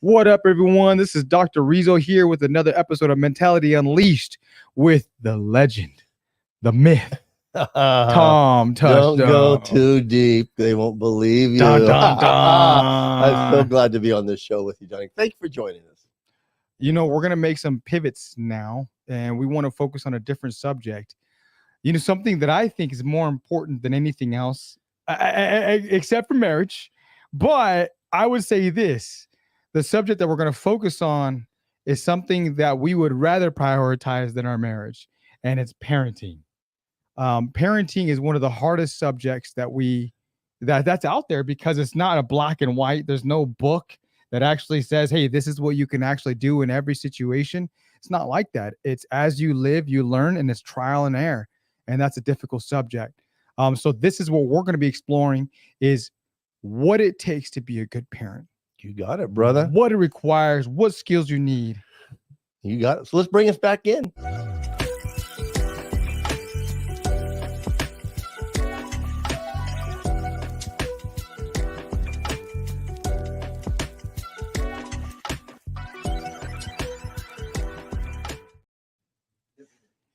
What up, everyone? This is Dr. Rizo here with another episode of Mentality Unleashed with the legend, the myth, Tom Touchstone. Don't go too deep. They won't believe you. Dun, dun, I'm so dun. glad to be on this show with you, Johnny. Thank you for joining us. You know, we're going to make some pivots now, and we want to focus on a different subject. You know, something that I think is more important than anything else, except for marriage. But I would say this. The subject that we're going to focus on is something that we would rather prioritize than our marriage, and it's parenting. Parenting is one of the hardest subjects that's out there because it's not a black and white. There's no book that actually says, hey, this is what you can actually do in every situation. It's not like that. It's as you live, you learn, and it's trial and error. And that's a difficult subject. So this is what we're going to be exploring is what it takes to be a good parent. You got it, brother. What it requires, what skills you need. You got it. So let's bring us back in.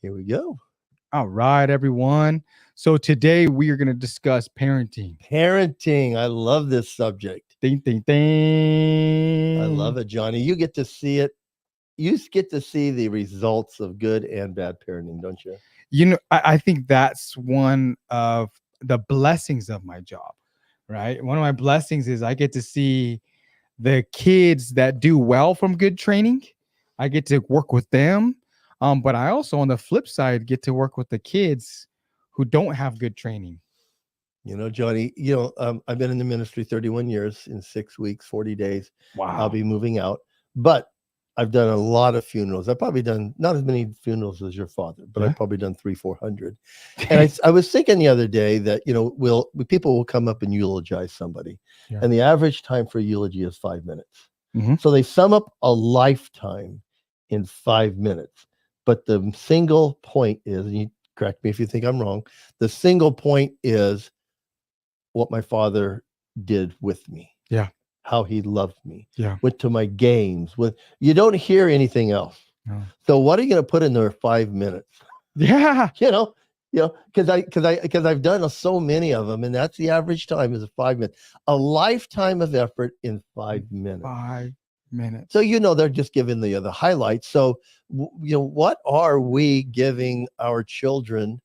Here we go. All right, everyone. So today we are going to discuss parenting. Parenting. I love this subject. Ding, ding, ding. I love it, Johnny. You get to see it. You get to see the results of good and bad parenting, don't you? You know, I think that's one of the blessings of my job, right? One of my blessings is I get to see the kids that do well from good training. I get to work with them. But I also, on the flip side, get to work with the kids who don't have good training. You know, Johnny, I've been in the ministry 31 years in 6 weeks, 40 days. Wow. I'll be moving out, but I've done a lot of funerals. I've probably done not as many funerals as your father, but I've probably done 300-400. And I was thinking the other day that, people will come up and eulogize somebody. Yeah. And the average time for a eulogy is 5 minutes. Mm-hmm. So they sum up a lifetime in 5 minutes. But the single point is, and you correct me if you think I'm wrong, the single point is what my father did with me. Yeah. How he loved me. Yeah. Went to my games. You don't hear anything else. No. So what are you going to put in there 5 minutes? Yeah. Because I've done so many of them, and that's the average time is 5 minutes. A lifetime of effort in 5 minutes. 5 minutes. So they're just giving the highlights. So what are we giving our children,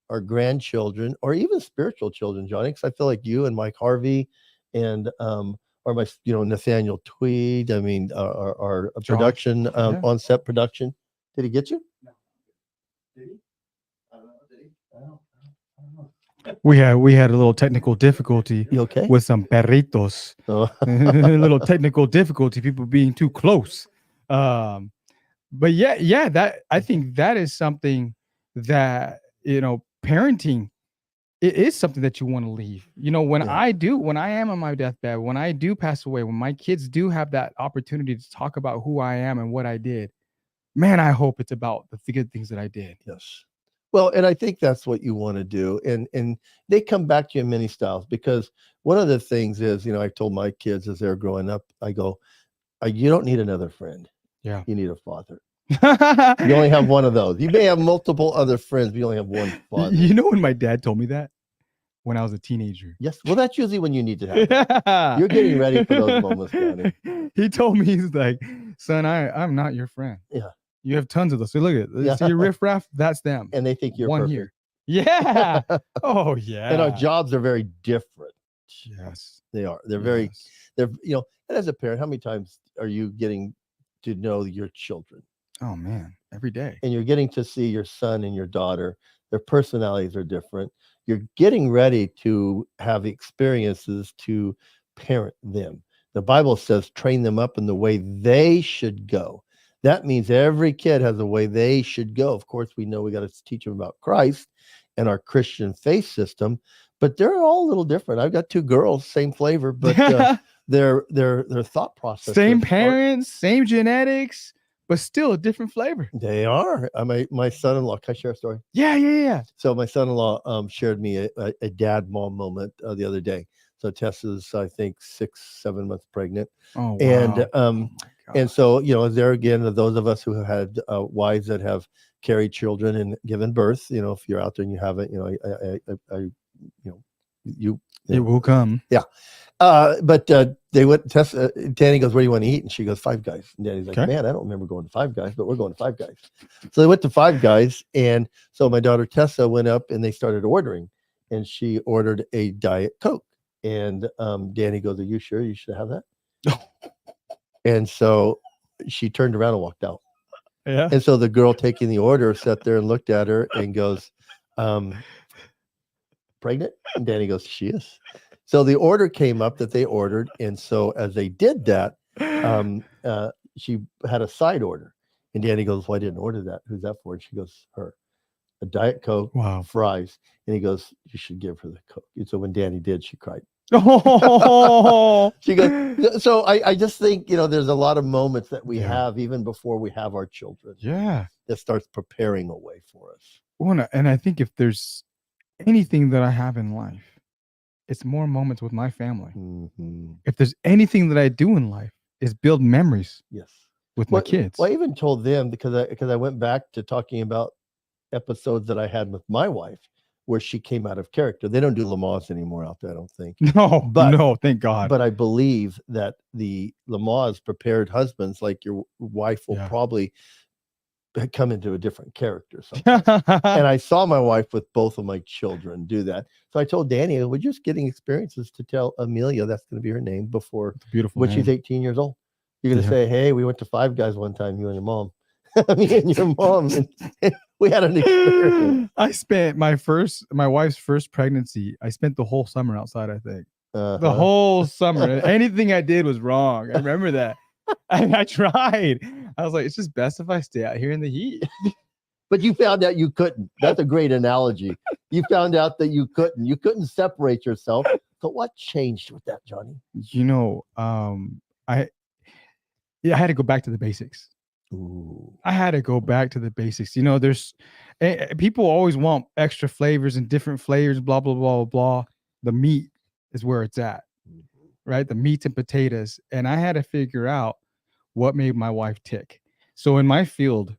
our grandchildren, or even spiritual children, Johnny? Because I feel like you and Mike Harvey, and or my Nathaniel Tweed. I mean, our production on set production. Did he get you? No. Did he? I don't know. Did he? I don't know. We had a little technical difficulty. You okay? With some perritos. Oh. A little technical difficulty, people being too close. But that I think that is something that parenting, it is something that you want to leave. When I am on my deathbed, when I do pass away, when my kids do have that opportunity to talk about who I am and what I did, man, I hope it's about the good things that I did. Yes. Well, and I think that's what you want to do. And they come back to you in many styles, because one of the things is, I told my kids as they're growing up, I go, you don't need another friend. Yeah. You need a father. You only have one of those. You may have multiple other friends, but you only have one father. You know when my dad told me that? When I was a teenager. Yes. Well, that's usually when you need to have it. You're getting ready for those moments, Johnny. He told me, he's like, son, I'm not your friend. Yeah. You have tons of those. So look at it. See your riffraff? That's them. And they think you're one perfect. Here. Yeah. Oh, yeah. And our jobs are very different. Yes. They are. They're very, and as a parent, how many times are you getting to know your children? Oh, man. Every day. And you're getting to see your son and your daughter. Their personalities are different. You're getting ready to have experiences to parent them. The Bible says, train them up in the way they should go. That means every kid has a way they should go. Of course, we know we got to teach them about Christ and our Christian faith system, but they're all a little different. I've got 2 girls, same flavor, but their thought process. Same parents, same genetics, but still a different flavor. They are. My son-in-law, can I share a story? Yeah. So my son-in-law shared me a dad-mom moment the other day. So Tessa's, I think, 6-7 months pregnant. Oh, wow. And Oh, my and God. so, there again, those of us who have had wives that have carried children and given birth, if you're out there and you haven't, It will come. Yeah. But they went. Tessa, Danny goes, "Where do you want to eat?" And she goes, "Five Guys." And Danny's like, Okay. "Man, I don't remember going to Five Guys, but we're going to Five Guys." So they went to Five Guys, and so my daughter Tessa went up and they started ordering, and she ordered a Diet Coke. And Danny goes, "Are you sure you should have that?" And so she turned around and walked out. Yeah. And so the girl taking the order sat there and looked at her and goes, "Pregnant?" And Danny goes, "She is." So the order came up that they ordered. And so as they did that, she had a side order. And Danny goes, "Well, I didn't order that. Who's that for?" And she goes, "Her. A Diet Coke, Wow. fries." And he goes, "You should give her the Coke." And so when Danny did, she cried. Oh. She goes, so I just think, there's a lot of moments that we Yeah. have even before we have our children. Yeah. That starts preparing a way for us. Well, and I think if there's anything that I have in life, it's more moments with my family. Mm-hmm. If there's anything that I do in life, is build memories. Yes. With my kids. Well, I even told them because I went back to talking about episodes that I had with my wife where she came out of character. They don't do Lamaze anymore out there, I don't think. No, thank God. But I believe that the Lamaze prepared husbands like your wife will probably come into a different character sometimes. And I saw my wife with both of my children do that. So I told Danny, we're just getting experiences to tell Amelia, that's going to be her name, before when she's 18 years old. You're going to say, "Hey, we went to Five Guys one time, you and your mom." Me and your mom. And we had an experience. I spent my wife's first pregnancy. I spent the whole summer outside, I think. The whole summer. Anything I did was wrong. I remember that. I tried. I was like, it's just best if I stay out here in the heat. But you found out you couldn't. That's a great analogy. You found out that you couldn't separate yourself. So what changed with that, Johnny? I had to go back to the basics. Ooh. I had to go back to the basics. There's people always want extra flavors and different flavors, blah, blah, blah, blah. The meat is where it's at, right? The meats and potatoes. And I had to figure out what made my wife tick. So in my field,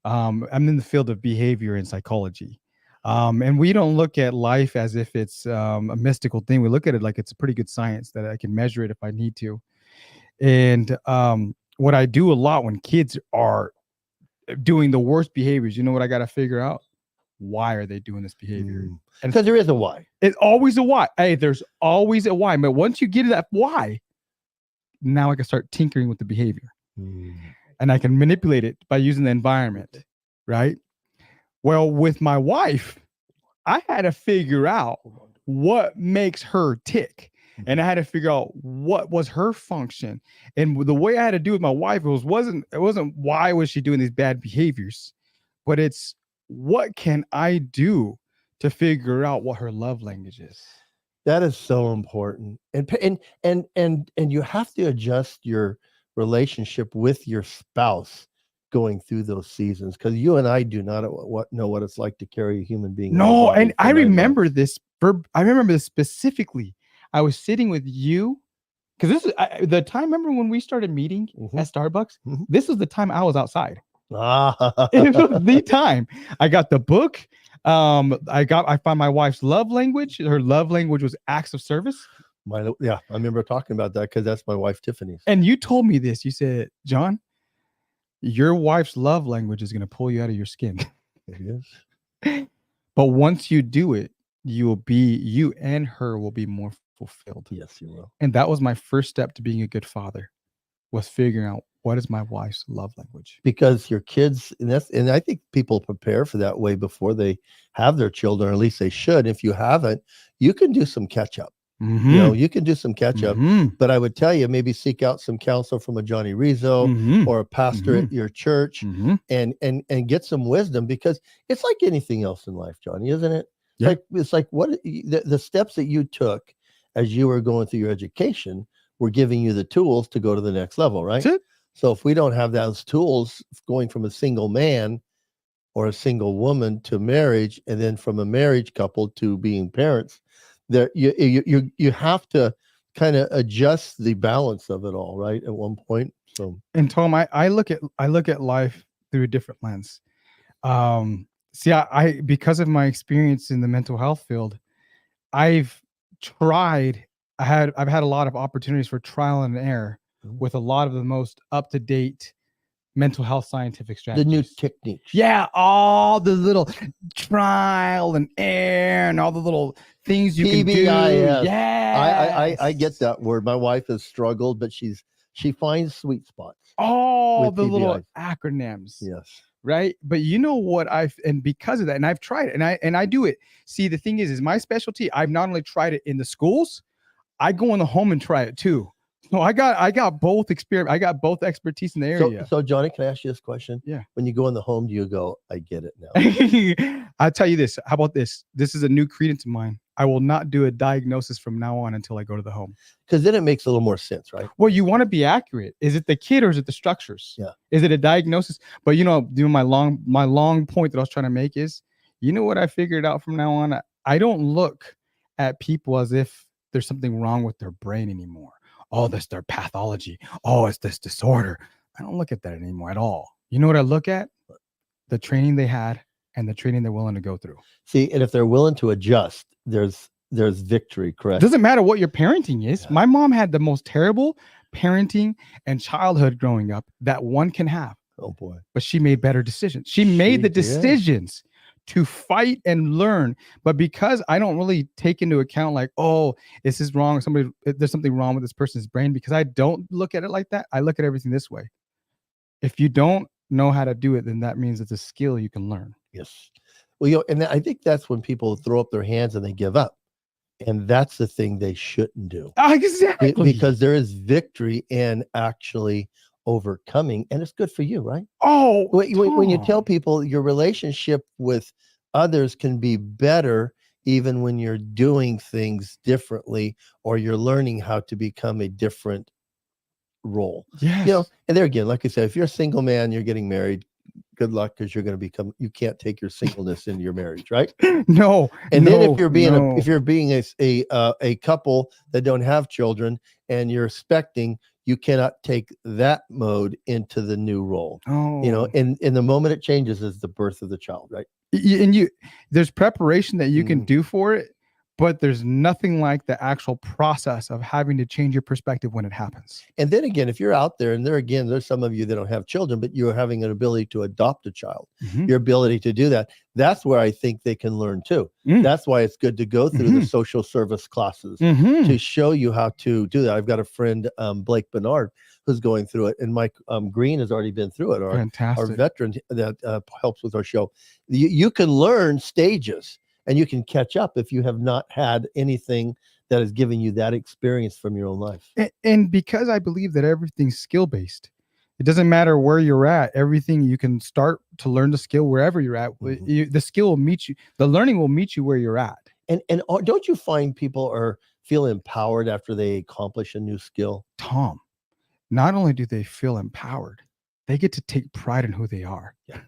I'm in the field of behavior and psychology. And we don't look at life as if it's a mystical thing. We look at it like it's a pretty good science that I can measure it if I need to. And what I do a lot when kids are doing the worst behaviors, you know what I got to figure out? Why are they doing this behavior? And because there is a why. It's always a why. Hey, there's always a why. But once you get to that why, now I can start tinkering with the behavior. And I can manipulate it by using the environment, right? Well, with my wife, I had to figure out what makes her tick. And I had to figure out what was her function. And the way I had to do with my wife wasn't why was she doing these bad behaviors, but it's what can I do to figure out what her love language is. That is so important. And you have to adjust your relationship with your spouse going through those seasons, because you and I do not know what it's like to carry a human being. No, and I remember this. I remember this specifically. I was sitting with you because this is the time. Remember when we started meeting at Starbucks? This was the time I was outside. It was the time. I got the book. I found my wife's love language. Her love language was acts of service. I remember talking about that because that's my wife Tiffany's. And you told me this. You said, "John, your wife's love language is going to pull you out of your skin." It is. But once you do it, you and her will be more fulfilled. Yes, you will. And that was my first step to being a good father, was figuring out what is my wife's love language. Because your kids, and I think people prepare for that way before they have their children, or at least they should. If you haven't, you can do some catch up. You can do some catch up. But I would tell you, maybe seek out some counsel from a Johnny Rizzo or a pastor at your church and get some wisdom, because it's like anything else in life, Johnny, isn't it? Yeah. It's like what the steps that you took as you were going through your education were giving you the tools to go to the next level, right? That's it. So if we don't have those tools going from a single man or a single woman to marriage, and then from a marriage couple to being parents, there you have to kind of adjust the balance of it all, right? At one point. So And Tom, I look at life through a different lens. See, I because of my experience in the mental health field, I've tried. I've had a lot of opportunities for trial and error with a lot of the most up to date mental health scientific the new strategies. techniques. Yeah, all the little trial and error and all the little things you can do. PBIS. Yeah, I get that word. My wife has struggled, but she finds sweet spots. all with the little PBIs. acronyms. Yes. Right. But you know what and because of that, and I've tried it and I do it. See, the thing is my specialty. I've not only tried it in the schools, I go in the home and try it too. So I got both experience. I got both expertise in the area. So Johnny, can I ask you this question? Yeah. When you go in the home, do you go, I get it now? I'll tell you this. How about this? This is a new credence of mine. I will not do a diagnosis from now on until I go to the home. Because then it makes a little more sense, right? Well, you want to be accurate. Is it the kid or is it the structures? Yeah. Is it a diagnosis? But my long point that I was trying to make is, you know what I figured out from now on? I don't look at people as if there's something wrong with their brain anymore. Oh, that's their pathology. Oh, it's this disorder. I don't look at that anymore at all. You know what I look at? The training they had and the training they're willing to go through. See, and if they're willing to adjust, there's victory, correct? It doesn't matter what your parenting is. Yeah. My mom had the most terrible parenting and childhood growing up that one can have. Oh boy. But she made better decisions. She made the decisions to fight and learn. But because I don't really take into account like, oh, this is wrong. There's something wrong with this person's brain, because I don't look at it like that. I look at everything this way. If you don't know how to do it, then that means it's a skill you can learn. Yes. Well, and I think that's when people throw up their hands and they give up. And that's the thing they shouldn't do. Exactly. Because there is victory in actually overcoming, and it's good for you, right? Oh, when you tell people your relationship with others can be better even when you're doing things differently, or you're learning how to become a different role. Yes. And there again, like I said, if you're a single man, you're getting married, good luck, because you're going to you can't take your singleness into your marriage, right? No. And then if you're being a couple that don't have children and you're expecting, you cannot take that mode into the new role. Oh. And the moment it changes is the birth of the child, right? And there's preparation that you can do for it, but there's nothing like the actual process of having to change your perspective when it happens. And then again, if you're out there, and there's some of you that don't have children, but you're having an ability to adopt a child, your ability to do that, that's where I think they can learn too. That's why it's good to go through the social service classes to show you how to do that. I've got a friend, Blake Bernard, who's going through it, and Mike Green has already been through it, our veteran that helps with our show. You can learn stages, and you can catch up if you have not had anything that is giving you that experience from your own life. And because I believe that everything's skill-based, it doesn't matter where you're at. Everything you can start to learn the skill wherever you're at. The skill will meet you. The learning will meet you where you're at. And don't you find people feel empowered after they accomplish a new skill? Tom, not only do they feel empowered, they get to take pride in who they are. Yeah.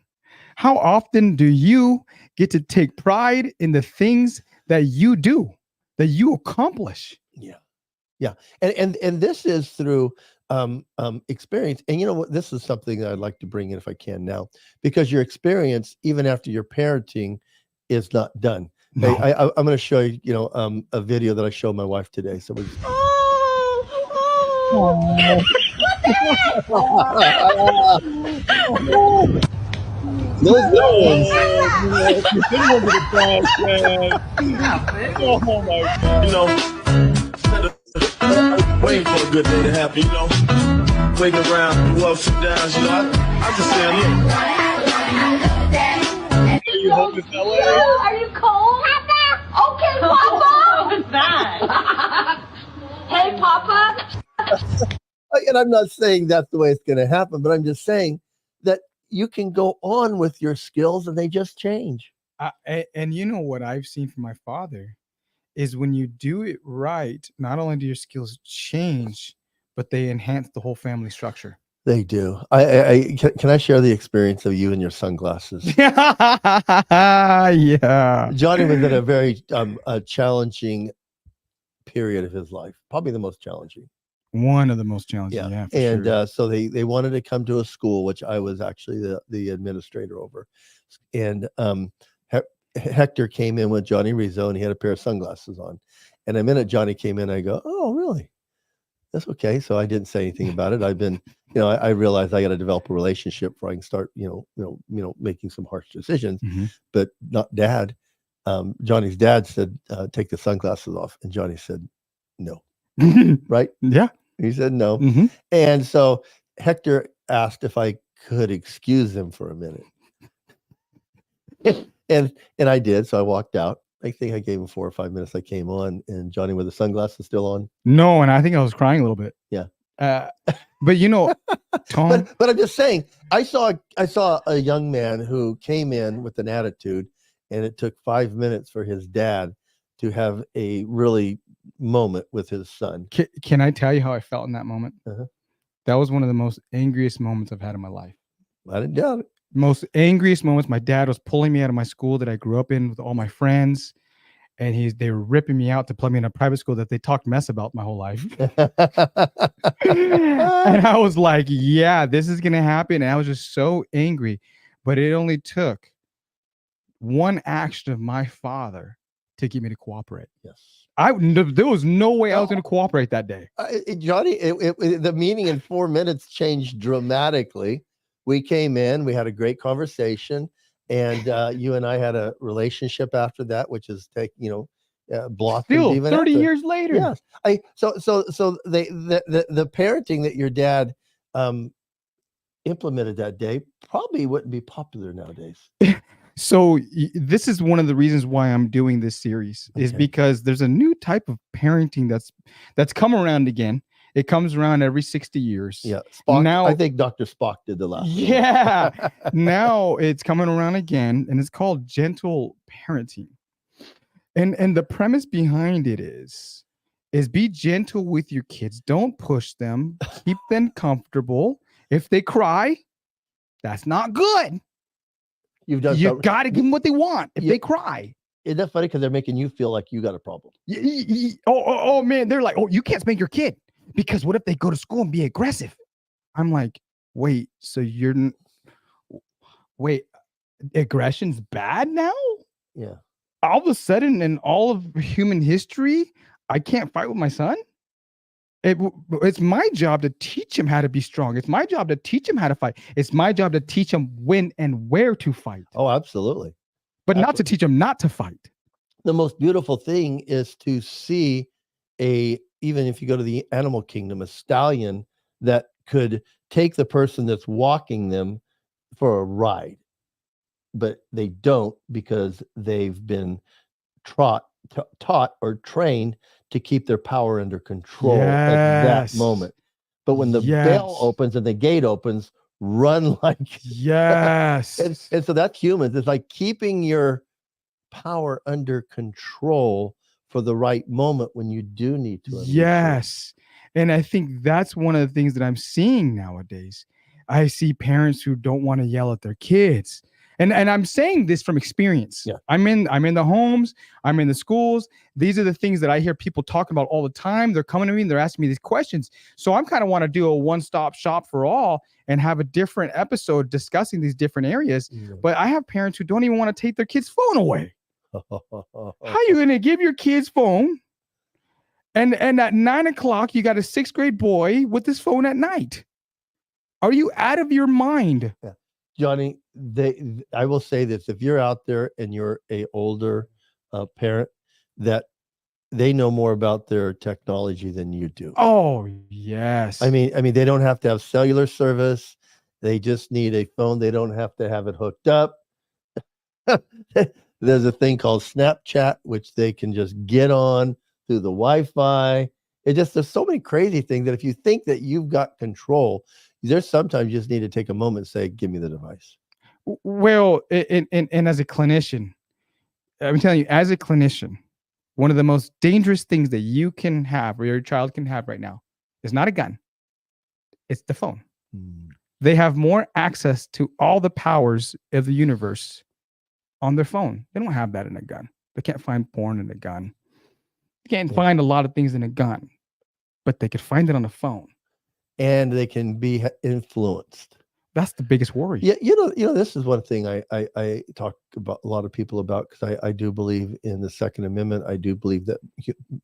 How often do you get to take pride in the things that you do, that you accomplish? Yeah. And this is through experience. And you know what? This is something that I'd like to bring in if I can now, because your experience, even after your parenting, is not done. No. I'm going to show you, a video that I showed my wife today. So we. Those little ones. Oh my God. Waiting for a good day to happen, Waking around, you ups and downs, I'm just saying, look. Are you home in LA? Are you cold? Papa? Okay, Papa. What was that? Hey, Papa. And I'm not saying that's the way it's going to happen, but I'm just saying that you can go on with your skills and they just change. And you know what I've seen from my father is when you do it right, not only do your skills change, but they enhance the whole family structure. They do. Can I share the experience of you and your sunglasses? Yeah. Johnny was in a very challenging period of his life, probably the most challenging. One of the most challenging. Yeah, for And sure. so they wanted to come to a school, which I was actually the administrator over. And Hector came in with Johnny Rizo, and he had a pair of sunglasses on. And the minute Johnny came in, I go, "Oh, really? That's okay." So I didn't say anything about it. I've been, I realized I got to develop a relationship before I can start, making some harsh decisions. Mhm. But not Dad. Johnny's dad said, "Take the sunglasses off," and Johnny said, "No." Right? Yeah. He said no. Mhm. And so Hector asked if I could excuse him for a minute. and I did. So I walked out. I think I gave him 4 or 5 minutes. I came on, and Johnny with the sunglasses still on. No, and I think I was crying a little bit. Yeah. But Tom. But I'm just saying, I saw a young man who came in with an attitude, and it took 5 minutes for his dad to have a really moment with his son. Can I tell you how I felt in that moment? Uh-huh. That was one of the most angriest moments I've had in my life. I didn't doubt it. Most angriest moments. My dad was pulling me out of my school that I grew up in with all my friends, and they were ripping me out to plug me in a private school that they talked mess about my whole life. And I was like, yeah, this is gonna happen. And I was just so angry. But it only took one action of my father to get me to cooperate. Yes. There was no way I was going to cooperate that day. Johnny, the meeting in 4 minutes changed dramatically. We came in, we had a great conversation, and you and I had a relationship after that, which is blossomed Still even 30 after. years later. Yes. So the parenting that your dad implemented that day probably wouldn't be popular nowadays. So this is one of the reasons why I'm doing this series is because there's a new type of parenting that's come around again. It comes around every 60 years. Yeah. Spock, now, I think Dr. Spock did the last one. Yeah. Now it's coming around again, and it's called gentle parenting. And the premise behind it is be gentle with your kids. Don't push them. Keep them comfortable. If they cry, that's not good. You got to give them what they want if they cry. Isn't that funny? Because they're making you feel like you got a problem. Oh, man. They're like, oh, you can't spank your kid because what if they go to school and be aggressive? I'm like, wait, aggression's bad now? Yeah. All of a sudden in all of human history, I can't fight with my son? It's my job to teach him how to be strong. It's my job to teach him how to fight. It's my job to teach him when and where to fight. Oh, absolutely. But not to teach him not to fight. The most beautiful thing is to see even if you go to the animal kingdom, a stallion that could take the person that's walking them for a ride, but they don't because they've been taught or trained to keep their power under control at that moment. But when the bell opens and the gate opens, run like yes. And so that's humans. It's like keeping your power under control for the right moment when you do need to. Yes. And I think that's one of the things that I'm seeing nowadays. I see parents who don't want to yell at their kids. And I'm saying this from experience. Yeah. I'm in the homes, I'm in the schools. These are the things that I hear people talking about all the time. They're coming to me and they're asking me these questions. So I'm kind of want to do a one-stop shop for all and have a different episode discussing these different areas. Yeah. But I have parents who don't even want to take their kids' phone away. How are you going to give your kid's phone? And at 9:00, you got a 6th grade boy with his phone at night. Are you out of your mind? Yeah. Johnny, I will say this: if you're out there and you're a older parent, that they know more about their technology than you do. Oh yes. I mean, they don't have to have cellular service. They just need a phone. They don't have to have it hooked up. There's a thing called Snapchat, which they can just get on through the Wi-Fi. There's so many crazy things that if you think that you've got control, there's sometimes you just need to take a moment and say, give me the device. Well, and as a clinician, I'm telling you, as a clinician, one of the most dangerous things that you can have or your child can have right now is not a gun. It's the phone. They have more access to all the powers of the universe on their phone. They don't have that in a gun. They can't find porn in a gun. can't Yeah. find a lot of things in a gun, but they could find it on a phone. And they can be influenced. That's the biggest worry. Yeah, this is one thing I talk about a lot of people about, because I do believe in the Second Amendment. I do believe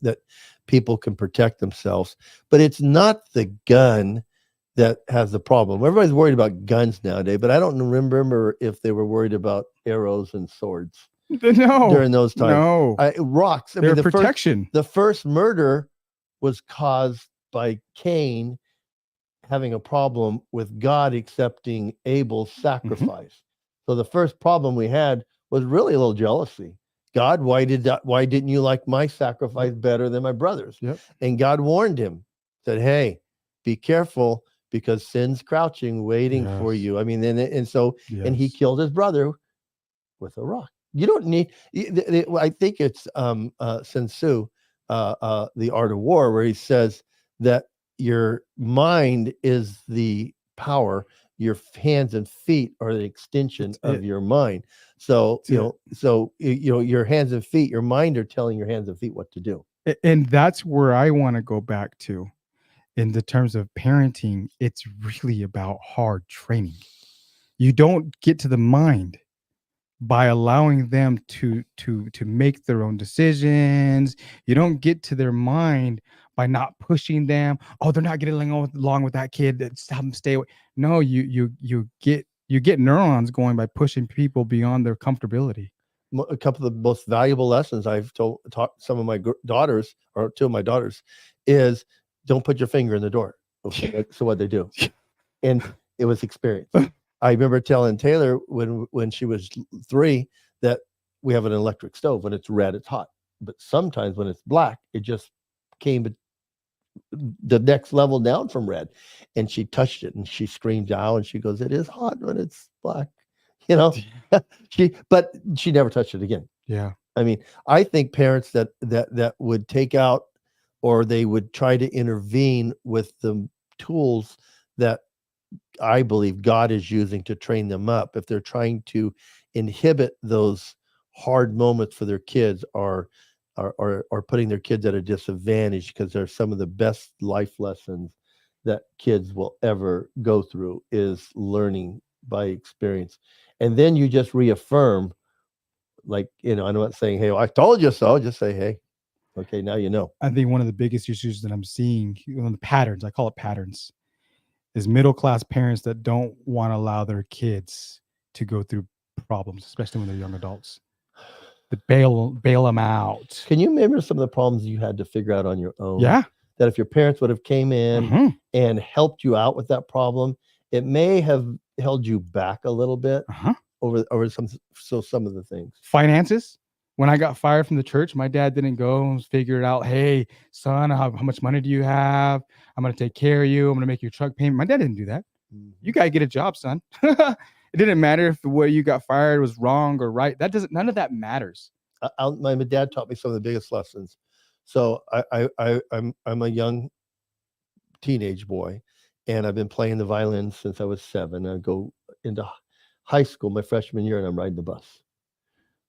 that people can protect themselves, but it's not the gun that has the problem. Everybody's worried about guns nowadays, but I don't remember if they were worried about arrows and swords No, during those times. no, Rocks. I they're mean, protection. the first murder was caused by Cain having a problem with God accepting Abel's sacrifice. So the first problem we had was really a little jealousy. God, why didn't you like my sacrifice better than my brother's? Yep. And God warned him, said, hey, be careful, because sin's crouching, waiting for Yes. you. I mean, and so and he Yes. killed his brother with a rock. You don't need. I think it's Sun Tzu, The Art of War, where he says that your mind is the power, your hands and feet are the extension of your mind. So your hands and feet, your mind are telling your hands and feet what to do. And that's where I want to go back to. In the terms of parenting, it's really about hard training. You don't get to the mind by allowing them to make their own decisions. You don't get to their mind by not pushing them. Oh, they're not getting along with that kid. Let's have them stay away. No, you get neurons going by pushing people beyond their comfortability. A couple of the most valuable lessons I've taught some of my daughters, or two of my daughters, is don't put your finger in the door. Okay, so what they do, and it was experience. I remember telling Taylor when she was 3 that we have an electric stove. When it's red, it's hot. But sometimes when it's black, it just came the next level down from red. And she touched it and she screamed out and she goes, "It is hot when it's black." But she never touched it again. Yeah. I mean, I think parents that would take out, or they would try to intervene with the tools that I believe God is using to train them up, if they're trying to inhibit those hard moments for their kids, are putting their kids at a disadvantage, because they're some of the best life lessons that kids will ever go through, is learning by experience. And then you just reaffirm, like, I'm not saying, "Hey, well, I told you so." Just say, "Hey, okay, now you know." I think one of the biggest issues that I'm seeing, the patterns, I call it patterns, is middle-class parents that don't want to allow their kids to go through problems, especially when they're young adults. That bail them out. Can you remember some of the problems you had to figure out on your own? Yeah. That if your parents would have came in and helped you out with that problem, it may have held you back a little bit over some of the things. Finances. When I got fired from the church, my dad didn't go and figure it out. "Hey, son, how much money do you have? I'm going to take care of you. I'm going to make your truck payment." My dad didn't do that. You got to get a job, son. It didn't matter if the way you got fired was wrong or right. None of that matters. My dad taught me some of the biggest lessons. So I'm a young teenage boy, and I've been playing the violin since I was 7. I go into high school my freshman year, and I'm riding the bus.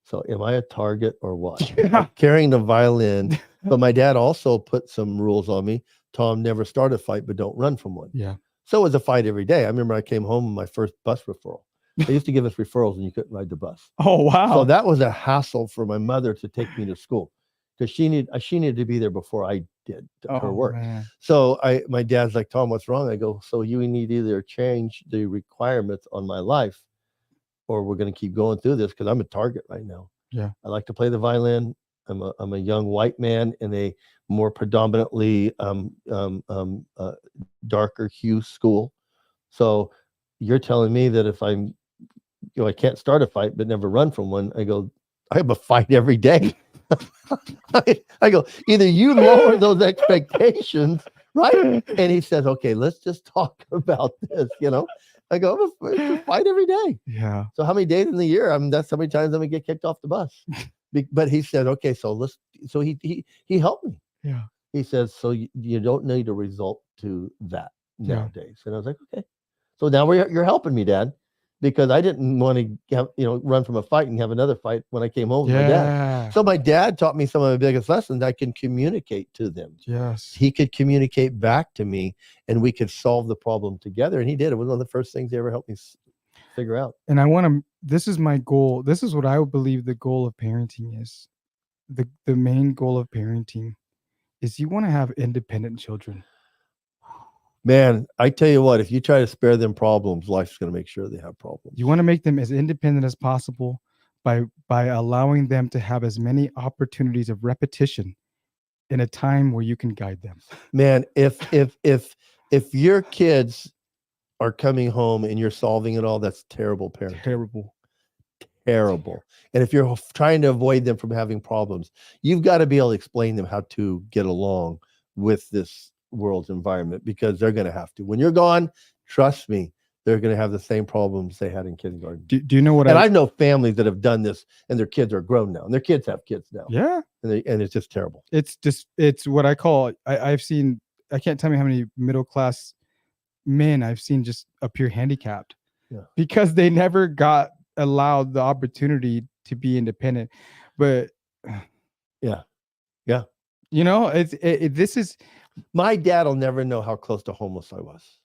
So am I a target or what? I'm carrying the violin, but my dad also put some rules on me. Tom, never start a fight, but don't run from one. Yeah. So it was a fight every day. I remember I came home with my first bus referral. They used to give us referrals and you couldn't ride the bus. Oh, wow. So that was a hassle for my mother to take me to school, because she needed to be there before I did her work. Man. So my dad's like, "Tom, what's wrong?" I go, "So you need to either change the requirements on my life, or we're going to keep going through this, because I'm a target right now." Yeah. I like to play the violin. I'm a young white man in a more predominantly darker hue school. So you're telling me that if I can't start a fight but never run from one. I go, I have a fight every day. I go, either you lower those expectations, right? And he says, "Okay, let's just talk about this." I go, "It's a fight every day." Yeah. So how many days in the year? That's how many times I'm gonna get kicked off the bus. But he said, "Okay, so he helped me." Yeah. He says, "So you don't need a result to that nowadays." And I was like, "Okay." So now you're helping me, Dad. because I didn't want to have, run from a fight and have another fight when I came home with my dad. So my dad taught me some of my biggest lessons. I can communicate to them. Yes. He could communicate back to me, and we could solve the problem together. And he did. It was one of the first things he ever helped me figure out. And I want to, this is my goal. This is what I would believe the goal of parenting is. The main goal of parenting is you want to have independent children. Man, I tell you what, if you try to spare them problems, life's going to make sure they have problems. You want to make them as independent as possible by allowing them to have as many opportunities of repetition in a time where you can guide them. Man, if your kids are coming home and you're solving it all, that's terrible parenting. Terrible. And if you're trying to avoid them from having problems, you've got to be able to explain them how to get along with this world's environment, because they're going to have to. When you're gone, trust me, they're going to have the same problems they had in kindergarten. Do you know what? And I know families that have done this, and their kids are grown now, and their kids have kids now. Yeah, and it's just terrible. It's what I call. I've seen. I can't tell me how many middle class men I've seen just appear handicapped, because they never got allowed the opportunity to be independent. But yeah, this is. My dad will never know how close to homeless I was.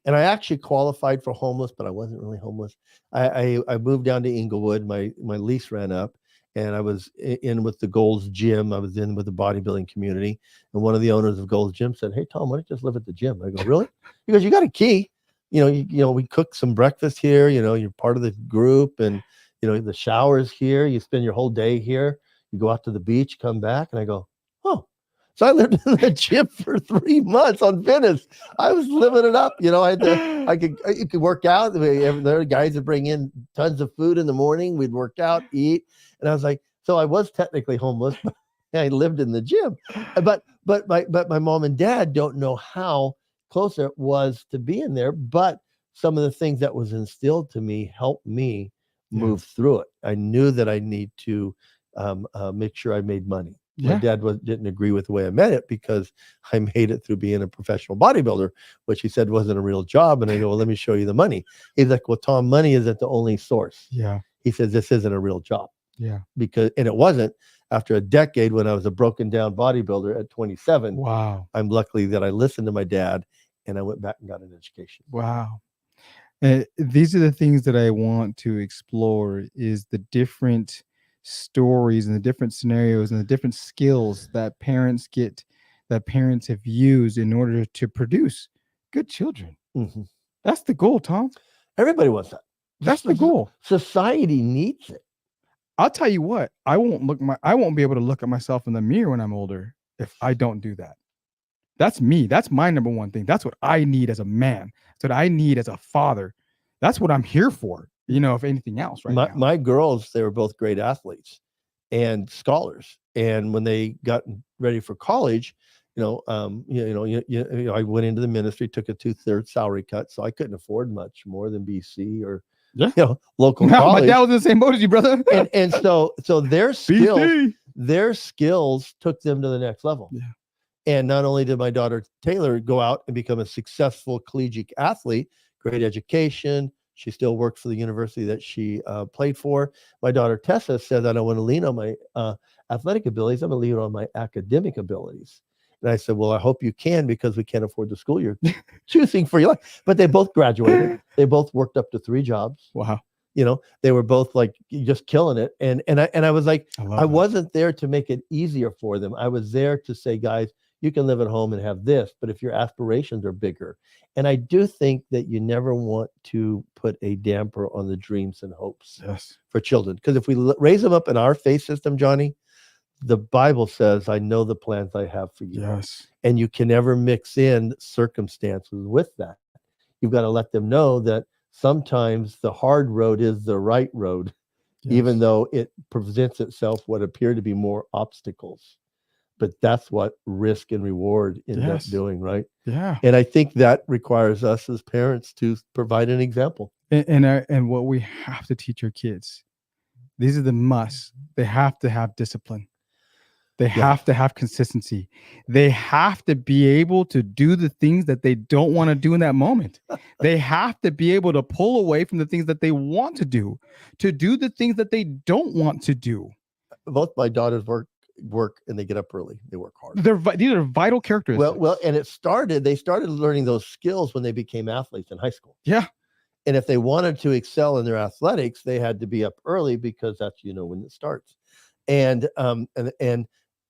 And I actually qualified for homeless, but I wasn't really homeless. I moved down to Inglewood. My lease ran up, and I was in with the Gold's Gym. I was in with the bodybuilding community. And one of the owners of Gold's Gym said, "Hey, Tom, why don't you just live at the gym?" I go, "Really?" He goes, "You got a key. We cook some breakfast here. You're part of the group, and, the shower's here. You spend your whole day here. You go out to the beach, come back." And I go, "Oh." So I lived in the gym for 3 months on Venice. I was living it up. You could work out. There were guys that bring in tons of food in the morning. We'd work out, eat. And I was like, so I was technically homeless, but I lived in the gym. But my mom and dad don't know how close it was to be in there. But some of the things that was instilled to me helped me move through it. I knew that I need to make sure I made money. My dad didn't agree with the way I meant it, because I made it through being a professional bodybuilder, which he said wasn't a real job. And I go, "Well, let me show you the money." He's like, "Well, Tom, money isn't the only source." Yeah. He says, "This isn't a real job." Yeah. And it wasn't. After a decade, when I was a broken down bodybuilder at 27, wow, I'm lucky that I listened to my dad, and I went back and got an education. Wow. These are the things that I want to explore, is the different stories and the different scenarios and the different skills that parents have used in order to produce good children. Mm-hmm. That's the goal, Tom. Everybody wants that. That's the goal. Society needs it. I'll tell you what, I won't be able to look at myself in the mirror when I'm older if I don't do that. That's me. That's my number one thing. That's what I need as a man. That's what I need as a father. That's what I'm here for. If anything else, now. My girls, they were both great athletes and scholars. And when they got ready for college, I went into the ministry, took a 2/3 salary cut, so I couldn't afford much more than BC or local college. My dad was in the same boat as you, brother. and so their skills took them to the next level. Yeah. And not only did my daughter Taylor go out and become a successful collegiate athlete, great education. She still works for the university that she played for. My daughter Tessa said, "I don't want to lean on my athletic abilities. I'm going to lean on my academic abilities." And I said, "Well, I hope you can, because we can't afford the school you're choosing for your life." But they both graduated. They both worked up to 3 jobs. Wow. They were both like just killing it. And I was like, I wasn't there to make it easier for them. I was there to say, guys, you can live at home and have this, but if your aspirations are bigger. And I do think that you never want to put a damper on the dreams and hopes for children. Because if we raise them up in our faith system, Johnny, the Bible says, "I know the plans I have for you." Yes. And you can never mix in circumstances with that. You've got to let them know that sometimes the hard road is the right road, even though it presents itself what appear to be more obstacles. But that's what risk and reward end up doing, right? Yeah. And I think that requires us as parents to provide an example. And what we have to teach our kids, these are the musts. They have to have discipline. They have to have consistency. They have to be able to do the things that they don't want to do in that moment. They have to be able to pull away from the things that they want to do the things that they don't want to do. Both my daughters work and they get up early. They work hard. These are vital characteristics. Well, and they started learning those skills when they became athletes in high school. Yeah. And if they wanted to excel in their athletics, they had to be up early because that's, when it starts. And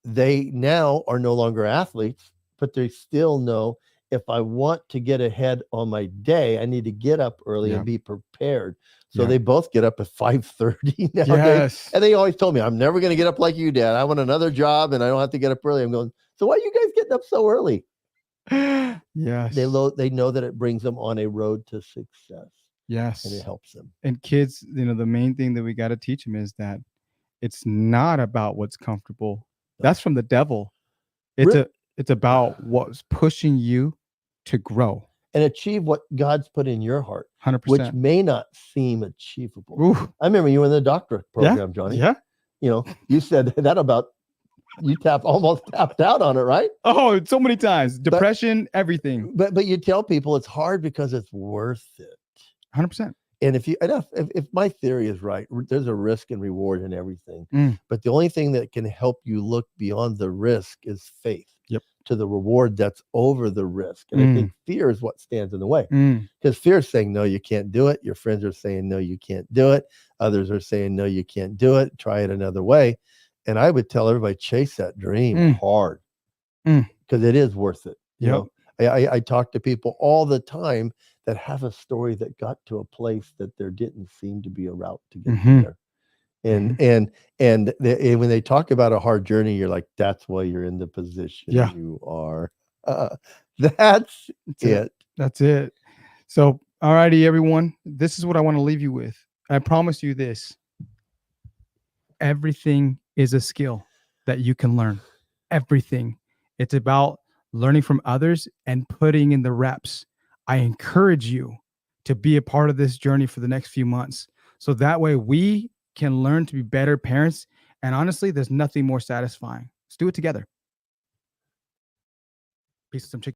they now are no longer athletes, but they still know if I want to get ahead on my day, I need to get up early and be prepared. So they both get up at 5:30 nowadays. Yes. And they always told me, I'm never going to get up like you, Dad. I want another job and I don't have to get up early. I'm going, so why are you guys getting up so early? Yes. They know that it brings them on a road to success. Yes. And it helps them. And kids, the main thing that we got to teach them is that it's not about what's comfortable. That's from the devil. It's about what's pushing you to grow and achieve what God's put in your heart, 100%, which may not seem achievable. Ooh. I remember you were in the doctorate program, Johnny. Yeah. You said that about you almost tapped out on it, right? Oh, so many times. Depression, everything. But you tell people it's hard because it's worth it. 100%. And if my theory is right, there's a risk and reward in everything. But the only thing that can help you look beyond the risk is faith to the reward that's over the risk. And I think fear is what stands in the way, because fear is saying, no, you can't do it. Your friends are saying, no, you can't do it. Others are saying, no, you can't do it. Try it another way. And I would tell everybody, chase that dream hard because it is worth it. I talk to people all the time that have a story that got to a place that there didn't seem to be a route to get there. And when they talk about a hard journey, you're like, that's why you're in the position you are. That's it. That's it. So, all righty, everyone. This is what I want to leave you with. I promise you this. Everything is a skill that you can learn. Everything. It's about learning from others and putting in the reps. I encourage you to be a part of this journey for the next few months. So that way we can learn to be better parents. And honestly, there's nothing more satisfying. Let's do it together. Peace and some chicken.